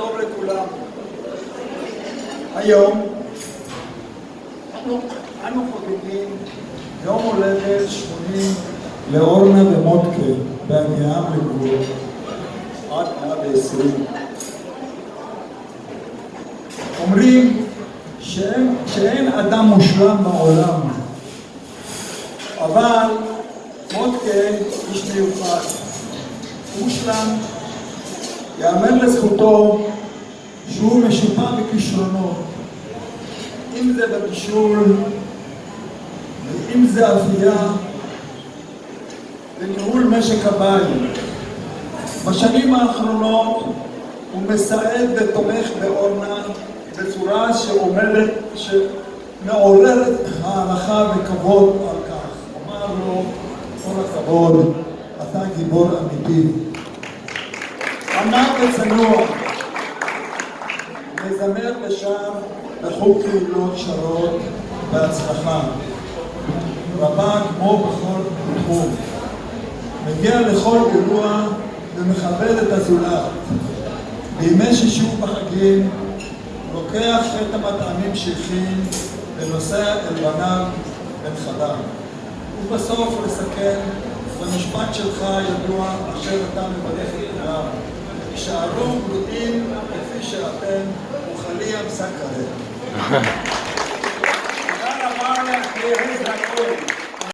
טוב לכולם. היום אנו חוגגים יום הולדת 80 לאורנה ומודקה בהגיעם לגבול עד 120. אומרים שאין אדם מושלם בעולם, אבל מודקה איש מיוחד, מושלם. יאמר לזכותו שהוא משופע בכישרונות, אם זה בבישול, ואם זה אפייה, וניהול משק הבית. בשנים האחרונות הוא מסעד ותומך באורנה בצורה שמעוררת הערכה וכבוד על כך. אומר לו, כל הכבוד, אתה גיבור אמיתי. עמד וצנוע, מזמר ושם בחוג קהילות שרות בהצלחה. רבה כמו בכל תחום. מגיע לכל אירוע ומכבד את הזולת. בימי שישי בחגים לוקח את המטעמים שהכין ונוסע אל בניו ונכדיו. ובסוף לסכם במשפט שלך ידוע אשר אתה מברך את כולם. שערו בריאים כפי שאתם אוכלי המסע כרת. תודה רבה לך, יהי זכור.